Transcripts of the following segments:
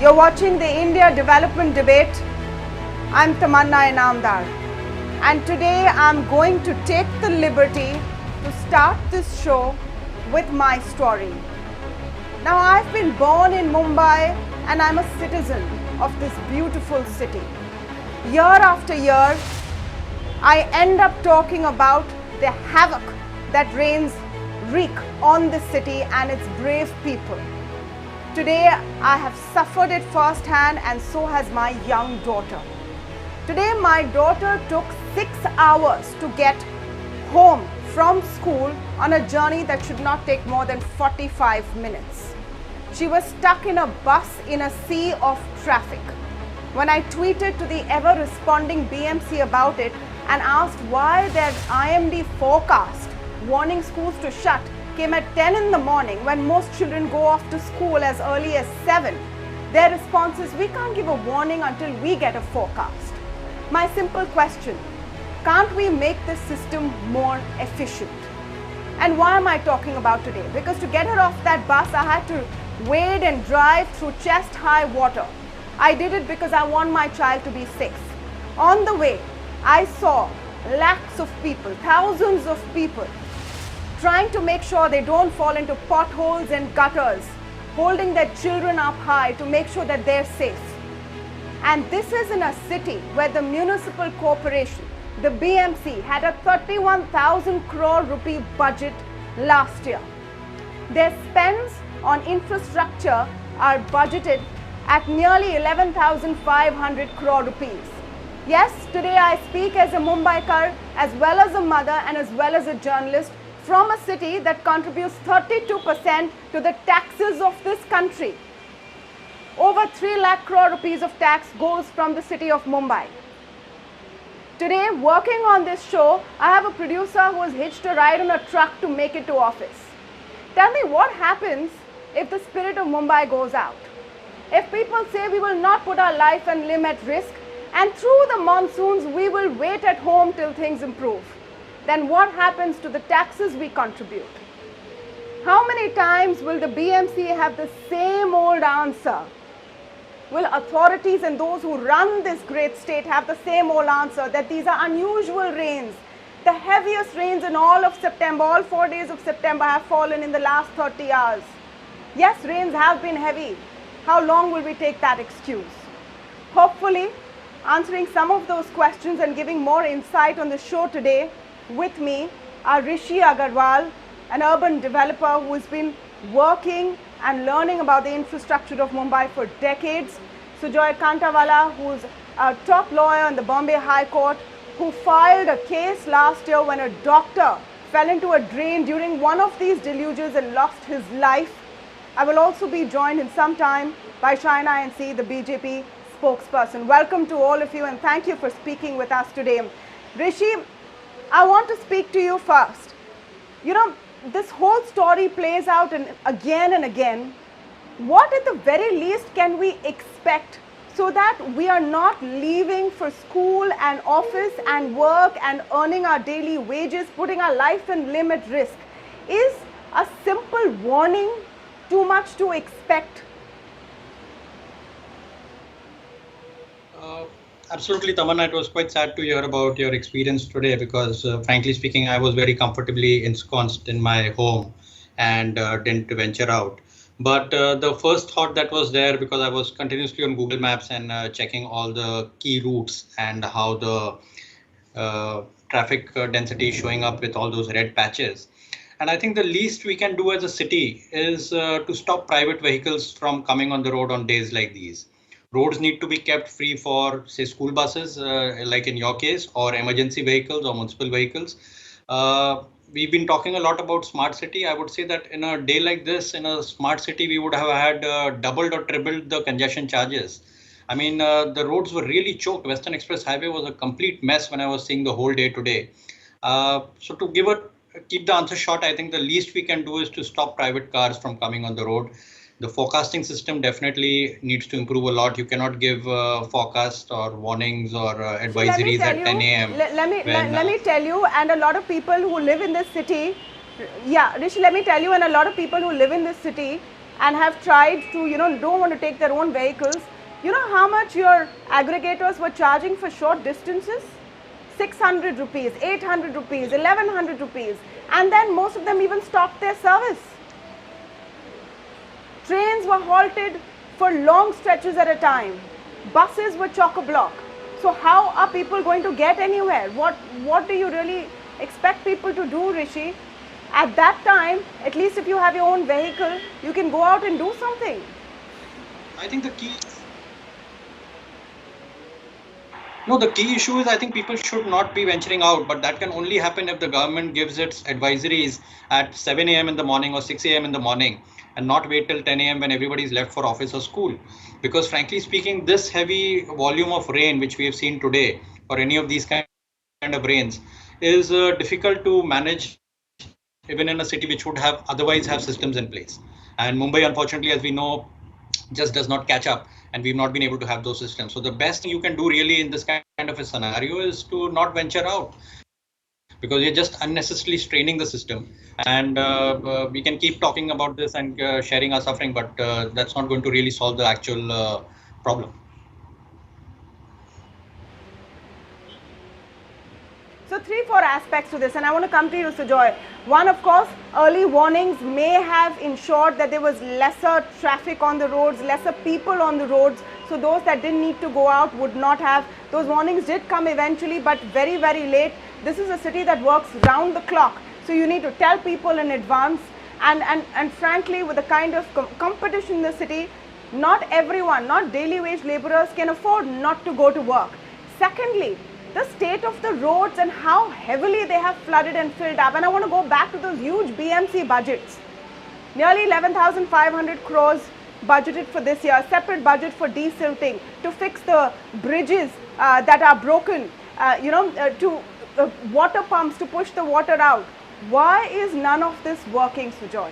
You're watching the India Development Debate. I'm Tamanna Inamdar, and today I'm going to take the liberty to start this show with my story. Now, I've been born in Mumbai and I'm a citizen of this beautiful city. Year after year, I end up talking about the havoc that reigns on the city and its brave people. Today, I have suffered it firsthand, and so has my young daughter. Today, my daughter took 6 hours to get home from school on a journey that should not take more than 45 minutes. She was stuck in a bus in a sea of traffic. When I tweeted to the ever-responding BMC about it and asked why their IMD forecast warning schools to shut came at 10 in the morning when most children go off to school as early as 7, their response is, we can't give a warning until we get a forecast. My simple question, can't we make this system more efficient? And why am I talking about today? Because to get her off that bus, I had to wade and drive through chest-high water. I did it because I want my child to be safe. On the way, I saw lakhs of people, thousands of people, trying to make sure they don't fall into potholes and gutters, holding their children up high to make sure that they're safe. And this is in a city where the municipal corporation, the BMC, had a 31,000 crore rupee budget last year. Their spends on infrastructure are budgeted at nearly 11,500 crore rupees. Yes, today I speak as a Mumbaikar, as well as a mother and as well as a journalist from a city that contributes 32% to the taxes of this country. Over 3 lakh crore rupees of tax goes from the city of Mumbai. Today, working on this show, I have a producer who has hitched a ride on a truck to make it to office. Tell me what happens if the spirit of Mumbai goes out. If people say we will not put our life and limb at risk, and through the monsoons we will wait at home till things improve, then what happens to the taxes we contribute? How many times will the BMC have the same old answer? Will authorities and those who run this great state have the same old answer that these are unusual rains? The heaviest rains in all of September, all 4 days of September have fallen in the last 30 hours. Yes, rains have been heavy. How long will we take that excuse? Hopefully, answering some of those questions and giving more insight on the show today, with me are Rishi Agarwal, an urban developer who has been working and learning about the infrastructure of Mumbai for decades. Sujoy Kantawala, who is a top lawyer in the Bombay High Court, who filed a case last year when a doctor fell into a drain during one of these deluges and lost his life. I will also be joined in some time by Shaina NC, the BJP spokesperson. Welcome to all of you, and thank you for speaking with us today. Rishi, I want to speak to you first. You know, this whole story plays out again and again. What at the very least can we expect so that we are not leaving for school and office and work and earning our daily wages, putting our life and limb at risk? Is a simple warning too much to expect? Absolutely, Tamanna. It was quite sad to hear about your experience today because, frankly speaking, I was very comfortably ensconced in my home and didn't venture out. But the first thought that was there, because I was continuously on Google Maps and checking all the key routes and how the traffic density is showing up with all those red patches. And I think the least we can do as a city is to stop private vehicles from coming on the road on days like these. Roads need to be kept free for, say, school buses, like in your case, or emergency vehicles or municipal vehicles. We've been talking a lot about smart city. I would say that in a day like this, in a smart city, we would have had doubled or tripled the congestion charges. I mean, the roads were really choked. Western Express Highway was a complete mess when I was seeing the whole day today. So to keep the answer short, I think the least we can do is to stop private cars from coming on the road. The forecasting system definitely needs to improve a lot. You cannot give forecast or warnings or advisories at 10 a.m. Let me tell you, and a lot of people who live in this city, yeah, Rishi, let me tell you, and a lot of people who live in this city, and have tried to, don't want to take their own vehicles, you know how much your aggregators were charging for short distances? 600 rupees, 800 rupees, 1100 rupees, and then most of them even stopped their service. Trains were halted for long stretches at a time. Buses were chock-a-block. So how are people going to get anywhere? What do you really expect people to do, Rishi? At that time, at least if you have your own vehicle, you can go out and do something. I think the key issue is I think people should not be venturing out, but that can only happen if the government gives its advisories at 7 a.m. in the morning or 6 a.m. in the morning and not wait till 10 a.m. when everybody is left for office or school. Because frankly speaking, this heavy volume of rain which we have seen today or any of these kind of rains is difficult to manage even in a city which would have otherwise have systems in place. And Mumbai, unfortunately, as we know, just does not catch up, and we've not been able to have those systems. So the best thing you can do really in this kind of a scenario is to not venture out, because you're just unnecessarily straining the system. And we can keep talking about this and sharing our suffering, but that's not going to really solve the actual problem. So 3-4 aspects to this, and I want to come to you, Sujoy. One, of course, early warnings may have ensured that there was lesser traffic on the roads, lesser people on the roads. So those that didn't need to go out would not have. Those warnings did come eventually, but very, very late. This is a city that works round the clock. So you need to tell people in advance. And frankly, with the kind of competition in the city, not everyone, not daily wage laborers can afford not to go to work. Secondly, the state of the roads and how heavily they have flooded and filled up. And I want to go back to those huge BMC budgets. Nearly 11,500 crores budgeted for this year, separate budget for desilting, to fix the bridges that are broken, to water pumps to push the water out. Why is none of this working, Sujoy?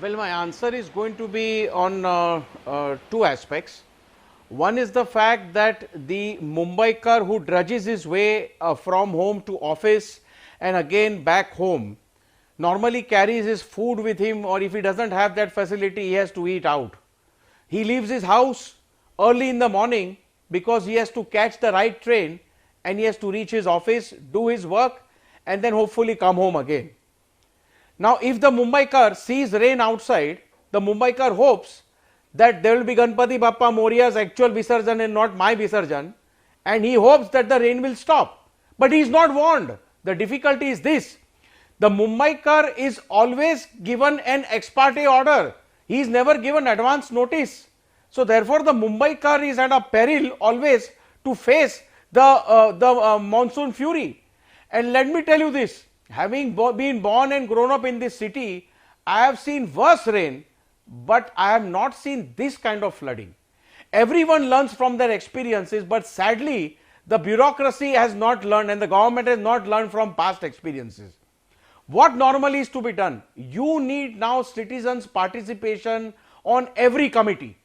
Well, my answer is going to be on two aspects. One is the fact that the Mumbaikar who drudges his way from home to office and again back home normally carries his food with him, or if he doesn't have that facility, he has to eat out. He leaves his house early in the morning because he has to catch the right train and he has to reach his office, do his work, and then hopefully come home again. Now, if the Mumbaikar sees rain outside, the Mumbaikar hopes that there will be Ganpati Bappa Moria's actual Visarjan and not my Visarjan, and he hopes that the rain will stop. But he is not warned. The difficulty is this: the Mumbaikar is always given an ex parte order. He is never given advance notice. So therefore, the Mumbaikar is at a peril always to face the monsoon fury. And let me tell you this: having been born and grown up in this city, I have seen worse rain, but I have not seen this kind of flooding. Everyone learns from their experiences, but sadly, the bureaucracy has not learned and the government has not learned from past experiences. What normally is to be done? You need now citizens' participation on every committee.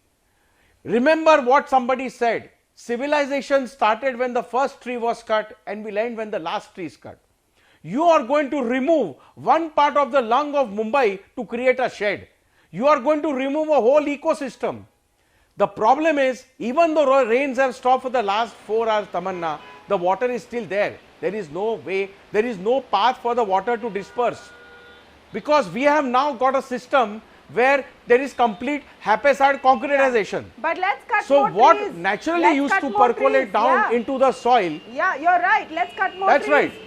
Remember what somebody said: civilization started when the first tree was cut and will end when the last tree is cut. You are going to remove one part of the lung of Mumbai to create a shed. You are going to remove a whole ecosystem. The problem is, even though rains have stopped for the last 4 hours, Tamanna, the water is still there. There is no way, there is no path for the water to disperse. Because we have now got a system where there is complete haphazard concretization. Yeah. But let's cut so more what trees. naturally used to percolate down into the soil. Yeah, you're right. Let's cut more That's trees. Right.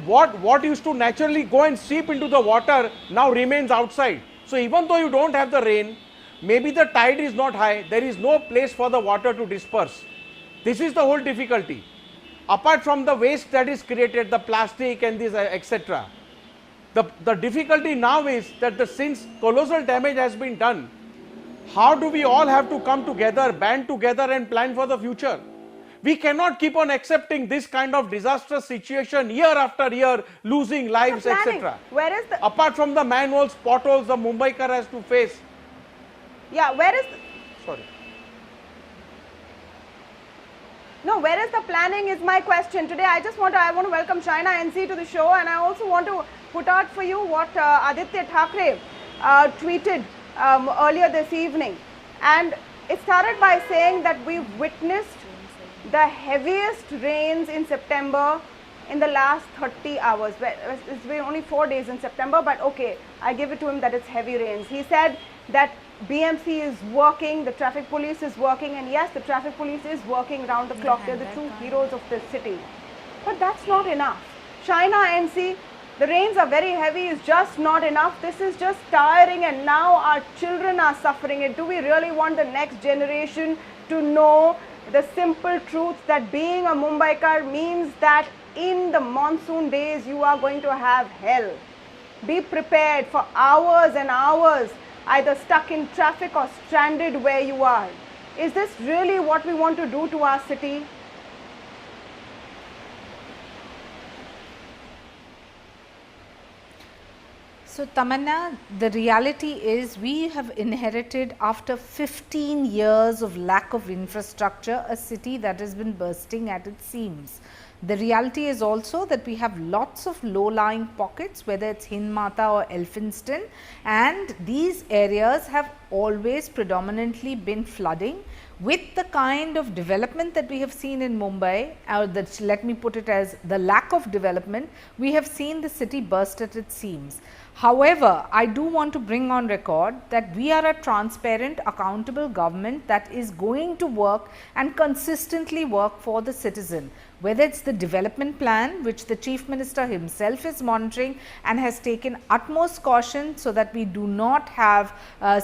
What used to naturally go and seep into the water now remains outside. So even though you don't have the rain, maybe the tide is not high, there is no place for the water to disperse. This is the whole difficulty. Apart from the waste that is created, the plastic and this etc. The difficulty now is that since colossal damage has been done, how do we all have to come together, band together and plan for the future? We cannot keep on accepting this kind of disastrous situation year after year, losing lives, etc. Where is the... Apart from the manholes, potholes the Mumbaikar has to face. Yeah, where is... Sorry. No, where is the planning is my question. Today I want to welcome China NC to the show, and I also want to put out for you what Aditya Thackeray tweeted earlier this evening. And it started by saying that we've witnessed the heaviest rains in September in the last 30 hours. It's been only 4 days in September, but okay, I give it to him that it's heavy rains. He said that BMC is working, the traffic police is working, and yes, the traffic police is working round the clock. They're the true heroes of this city. But that's not enough. China NC, the rains are very heavy, is just not enough. This is just tiring, and now our children are suffering it. Do we really want the next generation to know the simple truth that being a Mumbaikar means that in the monsoon days you are going to have hell? Be prepared for hours and hours either stuck in traffic or stranded where you are. Is this really what we want to do to our city? So Tamanna, the reality is we have inherited after 15 years of lack of infrastructure a city that has been bursting at its seams. The reality is also that we have lots of low-lying pockets, whether it's Hindmata or Elphinstone, and these areas have always predominantly been flooding. With the kind of development that we have seen in Mumbai, let me put it as the lack of development, we have seen the city burst at its seams. However, I do want to bring on record that we are a transparent, accountable government that is going to work and consistently work for the citizen. Whether it's the development plan, which the Chief Minister himself is monitoring and has taken utmost caution so that we do not have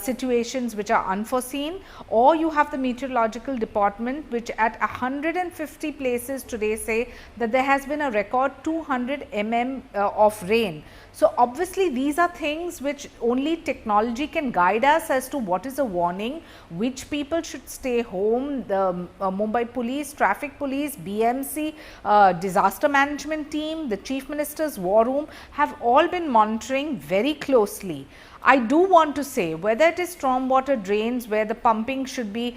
situations which are unforeseen, or you have the meteorological department which at 150 places today say that there has been a record 200 mm of rain. So obviously these are things which only technology can guide us as to what is a warning, which people should stay home. The Mumbai police, traffic police, BMC, disaster management team, the Chief Minister's war room have all been monitoring very closely. I do want to say whether it is stormwater drains where the pumping should be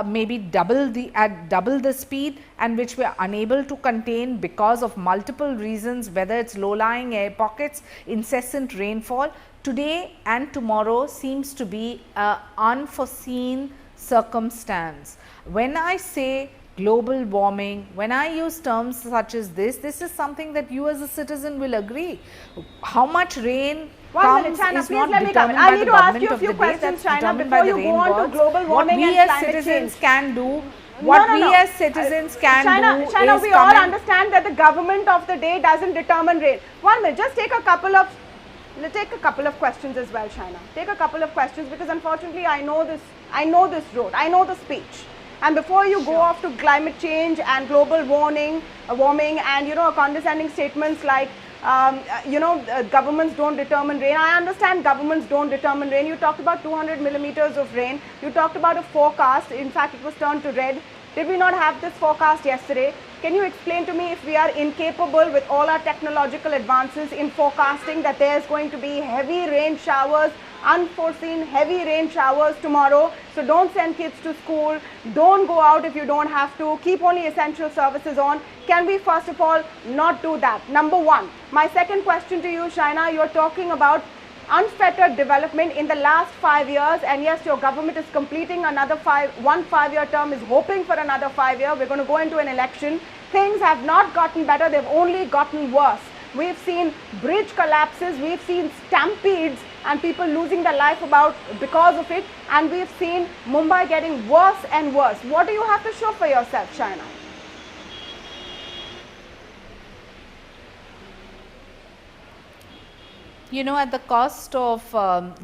maybe double the speed and which we are unable to contain because of multiple reasons, whether it's low-lying air pockets, incessant rainfall, today and tomorrow seems to be an unforeseen circumstance. When I say global warming, when I use terms such as this is something that you as a citizen will agree. How much rain comes China, is please not let me determined come. I by need the to ask government you a of few the day, questions, that's China, determined before by the you go on to rain global gods. warming What we and as climate citizens change. can do, what we as citizens can do China, is we come all and understand that the government of the day doesn't determine rain. 1 minute, just take a couple of questions as well, China. Take a couple of questions because unfortunately I know this road, I know the speech. And before you go off to climate change and global warming and condescending statements like governments don't determine rain. I understand governments don't determine rain. You talked about 200 millimeters of rain. You talked about a forecast. In fact, it was turned to red. Did we not have this forecast yesterday? Can you explain to me if we are incapable with all our technological advances in forecasting that there is going to be heavy rain showers, unforeseen heavy rain showers tomorrow? So don't send kids to school. Don't go out if you don't have to. Keep only essential services on. Can we first of all not do that? Number one. My second question to you, Shaina, you're talking about unfettered development in the last 5 years, and yes, your government is completing another 5-year term, is hoping for another 5 year. We're going to go into an election. Things have not gotten better, they've only gotten worse. We've seen bridge collapses, we've seen stampedes and people losing their life because of it, and we've seen Mumbai getting worse and worse. What do you have to show for yourself, Shaina? You know, at the cost of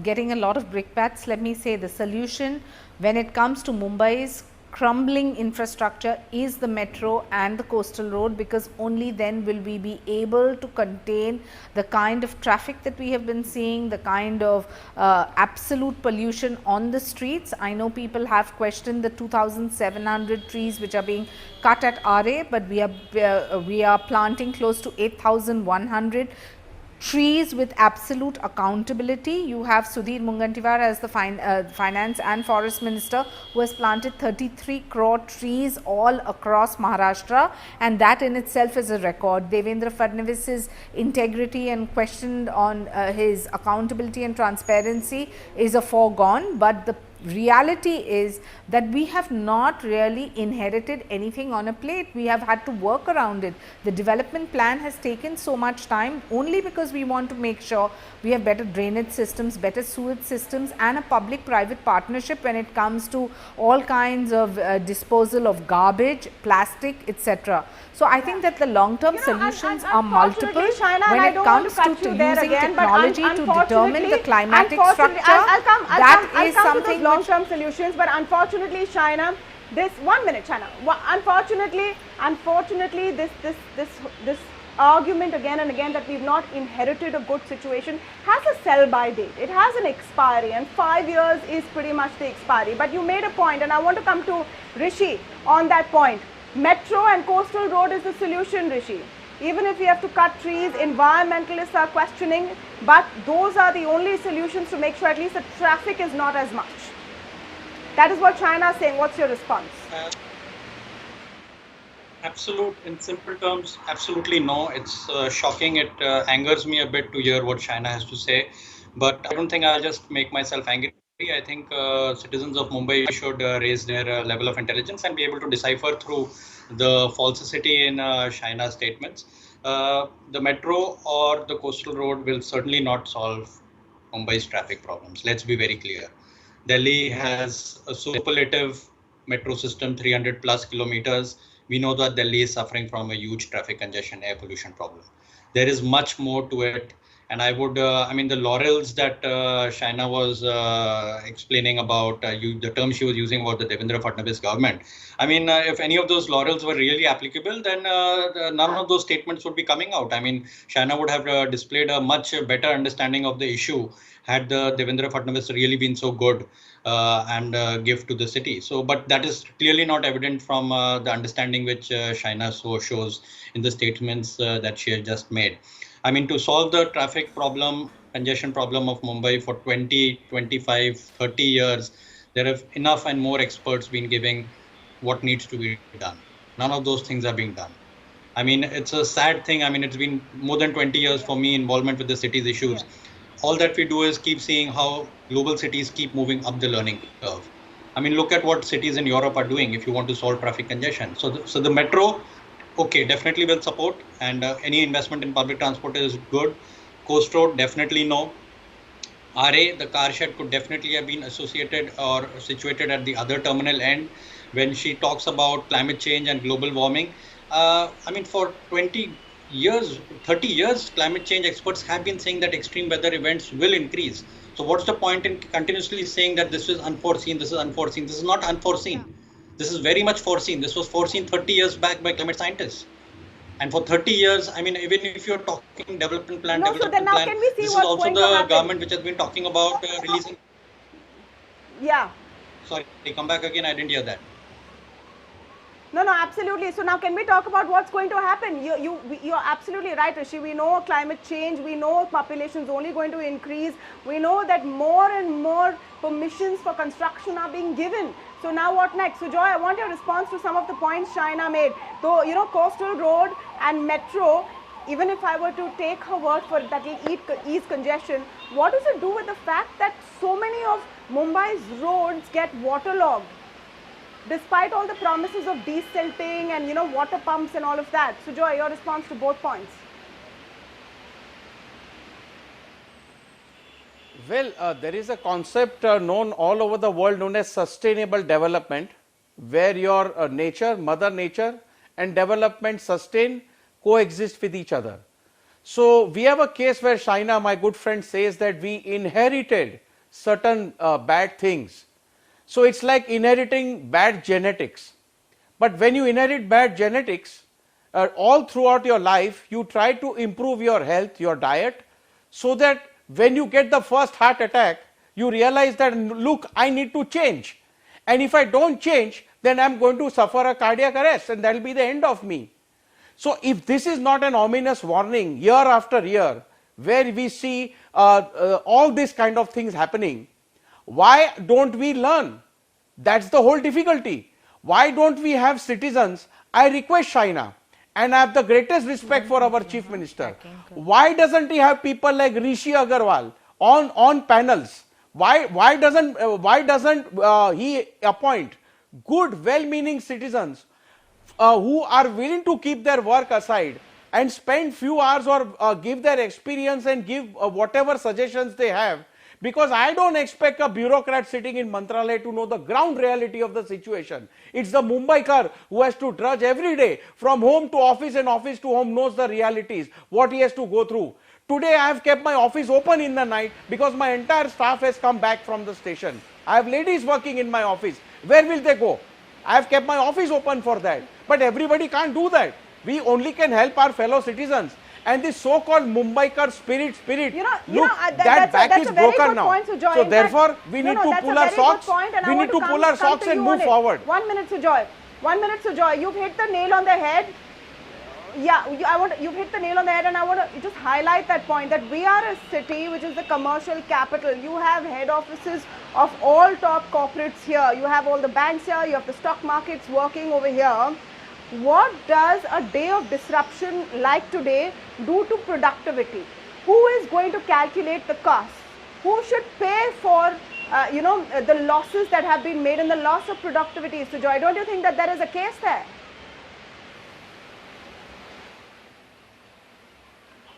getting a lot of brickbats, let me say the solution when it comes to Mumbai's crumbling infrastructure is the metro and the coastal road, because only then will we be able to contain the kind of traffic that we have been seeing, the kind of absolute pollution on the streets. I know people have questioned the 2,700 trees which are being cut at RA, but we are planting close to 8,100. trees with absolute accountability. You have Sudhir Mungantiwar as the finance and forest minister, who has planted 33 crore trees all across Maharashtra, and that in itself is a record. Devendra Fadnavis's integrity and questioned on his accountability and transparency is a foregone, but the reality is that we have not really inherited anything on a plate. We have had to work around it. The development plan has taken so much time only because we want to make sure we have better drainage systems, better sewage systems, and a public private partnership when it comes to all kinds of disposal of garbage, plastic, etc. So I think that the long term solutions are multiple when it comes to using technology to determine the climatic structure. That is something long term solutions, but unfortunately, China, this 1 minute, China. Unfortunately, this argument again and again that we've not inherited a good situation has a sell by date. It has an expiry, and 5 years is pretty much the expiry. But you made a point, and I want to come to Rishi on that point. Metro and coastal road is the solution, Rishi. Even if we have to cut trees, environmentalists are questioning, but those are the only solutions to make sure at least the traffic is not as much. That is what China is saying. What's your response? In simple terms, absolutely no. It's shocking. It angers me a bit to hear what China has to say, but I don't think I'll just make myself angry. I think citizens of Mumbai should raise their level of intelligence and be able to decipher through the falsity in China's statements. The metro or the coastal road will certainly not solve Mumbai's traffic problems. Let's be very clear. Delhi has a superlative metro system, 300 plus kilometers. We know that Delhi is suffering from a huge traffic congestion, air pollution problem. There is much more to it. And I would, the laurels that Shaina was explaining about, the term she was using about the Devendra Fadnavis government. If any of those laurels were really applicable, then none of those statements would be coming out. Shaina would have displayed a much better understanding of the issue had the Devendra Fadnavis really been so good and give to the city. So, but that is clearly not evident from the understanding which Shaina shows in the statements that she has just made. To solve the traffic problem, congestion problem of Mumbai for 20, 25, 30 years, there have enough and more experts been giving what needs to be done. None of those things are being done. It's a sad thing. It's been more than 20 years for me involvement with the city's issues. Yeah. All that we do is keep seeing how global cities keep moving up the learning curve. Look at what cities in Europe are doing if you want to solve traffic congestion. So the metro, okay, definitely will support, and any investment in public transport is good. Coast road, definitely no. RA, the car shed, could definitely have been associated or situated at the other terminal end. When she talks about climate change and global warming, for 20 years, 30 years, climate change experts have been saying that extreme weather events will increase. So what's the point in continuously saying that this is unforeseen, this is unforeseen? This is not unforeseen. Yeah. This is very much foreseen. This was foreseen 30 years back by climate scientists. And for 30 years, even if you're talking development plan, this is also the government which has been talking about releasing. Yeah. Sorry, come back again. I didn't hear that. No, absolutely. So now can we talk about what's going to happen? You're absolutely right, Rishi. We know climate change. We know population is only going to increase. We know that more and more permissions for construction are being given. So now what next? So Joy, I want your response to some of the points Shaina made. So, coastal road and metro, even if I were to take her word for it, that will ease congestion, what does it do with the fact that so many of Mumbai's roads get waterlogged? Despite all the promises of desilting and, water pumps and all of that. So Joy, your response to both points. Well, there is a concept known all over the world known as sustainable development, where your nature, mother nature and development coexist with each other. So we have a case where Shaina, my good friend, says that we inherited certain bad things. So it's like inheriting bad genetics. But when you inherit bad genetics, all throughout your life, you try to improve your health, your diet, so that when you get the first heart attack, you realize that, look, I need to change. And if I don't change, then I'm going to suffer a cardiac arrest and that will be the end of me. So if this is not an ominous warning year after year, where we see all these kind of things happening, why don't we learn? That's the whole difficulty. Why don't we have citizens? I request China, and I have the greatest respect for our Chief Minister. Why doesn't he have people like Rishi Agarwal on panels? Why doesn't he appoint good, well-meaning citizens who are willing to keep their work aside and spend few hours or give their experience and give whatever suggestions they have? Because I don't expect a bureaucrat sitting in Mantralaya to know the ground reality of the situation. It's the Mumbaikar who has to drudge every day from home to office and office to home, knows the realities, what he has to go through. Today I have kept my office open in the night because my entire staff has come back from the station. I have ladies working in my office. Where will they go? I have kept my office open for that. But everybody can't do that. We only can help our fellow citizens. And this so-called Mumbaikar spirit, look, that back is broken now. Point, Sujoy. So therefore, we need to pull our socks. We need to pull our socks and move forward. 1 minute, Sujoy. 1 minute, Sujoy. You've hit the nail on the head. Yeah, you've hit the nail on the head, and I want to just highlight that point, that we are a city which is the commercial capital. You have head offices of all top corporates here. You have all the banks here. You have the stock markets working over here. What does a day of disruption like today do to productivity? Who is going to calculate the costs? Who should pay for the losses that have been made and the loss of productivity? Sujoy, don't you think that there is a case there?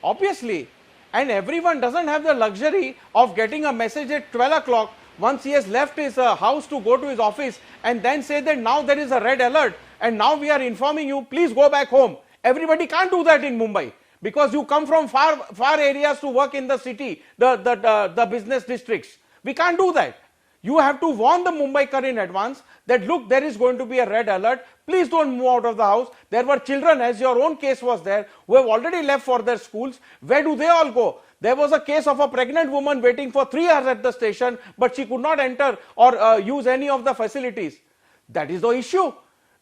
Obviously, and everyone doesn't have the luxury of getting a message at 12 o'clock once he has left his house to go to his office and then say that now there is a red alert and now we are informing you, please go back home. Everybody can't do that in Mumbai because you come from far areas to work in the city, the business districts. We can't do that. You have to warn the Mumbaikar in advance that look, there is going to be a red alert. Please don't move out of the house. There were children, as your own case was there, who have already left for their schools. Where do they all go? There was a case of a pregnant woman waiting for 3 hours at the station, but she could not enter or use any of the facilities. That is the issue.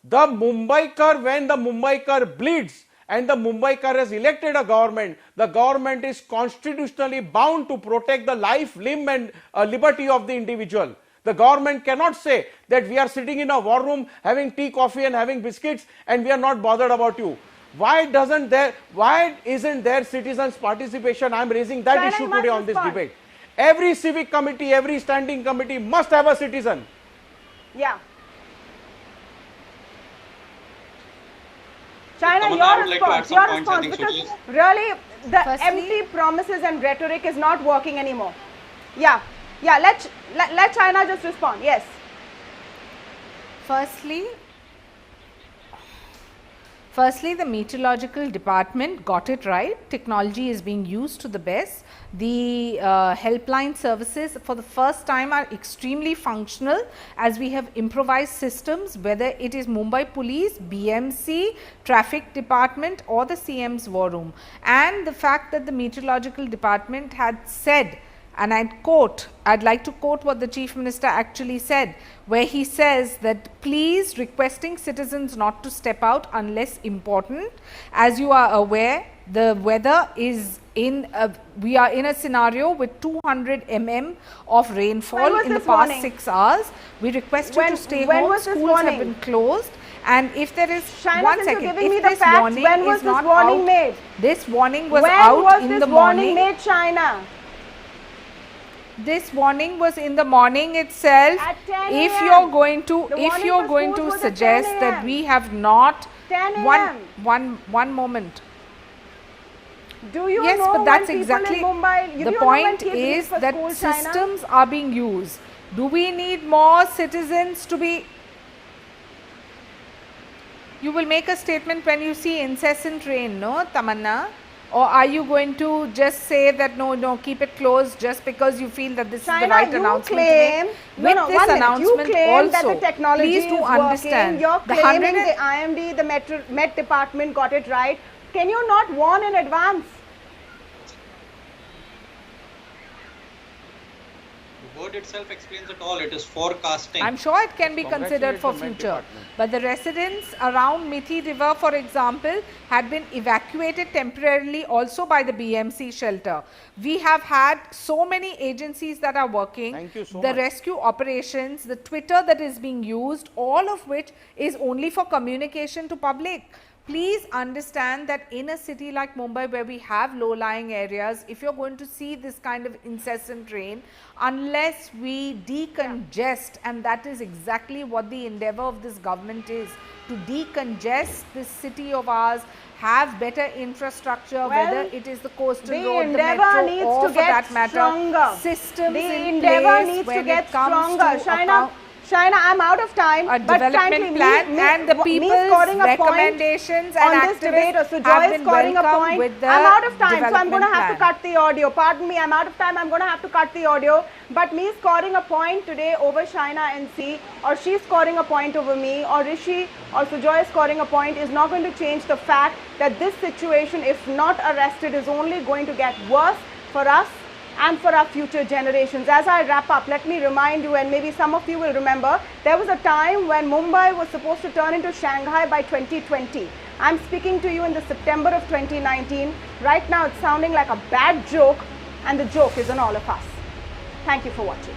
The Mumbaikar, when the Mumbaikar bleeds and the Mumbaikar has elected a government, the government is constitutionally bound to protect the life, limb and liberty of the individual. The government cannot say that we are sitting in a war room having tea, coffee and having biscuits and we are not bothered about you. Why isn't there citizens' participation? I am raising that issue today on this debate. Every civic committee, every standing committee must have a citizen. Yeah. China, your response, because really the empty promises and rhetoric is not working anymore. Yeah, let China just respond. Yes. Firstly, the meteorological department got it right. Technology is being used to the best. The helpline services for the first time are extremely functional, as we have improvised systems, whether it is Mumbai Police, BMC, Traffic Department or the CM's War Room. And the fact that the meteorological department had said, and I'd like to quote what the Chief Minister actually said, where he says that please requesting citizens not to step out unless important. As you are aware, the weather is we are in a scenario with 200 mm of rainfall in the past 6 hours. We request you to stay home. Schools have been closed. And if there is one second, if this warning is not out, this warning was out in the morning. When was this warning made, China? This warning was in the morning itself. At 10 if AM. you're going to suggest that we have not 10 AM. one moment. Do you yes, know but that's when exactly in Mumbai, the point is that school, systems are being used. Do we need more citizens to be? You will make a statement when you see incessant rain, no, Tamanna? Or are you going to just say that no, keep it closed just because you feel that this China, is the right announcement to make? With this announcement also, that the also, technology please do understand. You're claiming the IMD, the Met department got it right. Can you not warn in advance? word itself explains it all. It is forecasting. I'm sure it can be considered for Congratulations, Met future. Department. But the residents around Mithi River, for example, had been evacuated temporarily also by the BMC shelter. We have had so many agencies that are working. Thank you so the much. rescue operations, the Twitter that is being used, all of which is only for communication to public. Please understand that in a city like Mumbai, where we have low-lying areas, if you're going to see this kind of incessant rain, unless we decongest, and that is exactly what the endeavor of this government is, to decongest this city of ours, have better infrastructure, whether it is the coastal the road, the endeavor metro, needs or to for get that matter, stronger. systems The in endeavor place needs to when get it comes stronger. to Shaina, I'm out of time. a but development frankly, plan, and the people's scoring a point recommendations and on this debate, activists so have Joy is been scoring a welcomed point. with the I'm out of time, so I'm going to development have to plan. cut the audio. Pardon me, I'm out of time. I'm going to have to cut the audio. But me scoring a point today over Shaina and C, or she scoring a point over me, or Rishi or Sujoy scoring a point is not going to change the fact that this situation, if not arrested, is only going to get worse for us and for our future generations. As I wrap up, let me remind you, and maybe some of you will remember, there was a time when Mumbai was supposed to turn into Shanghai by 2020. I'm speaking to you in the September of 2019. Right now, it's sounding like a bad joke, and the joke is on all of us. Thank you for watching.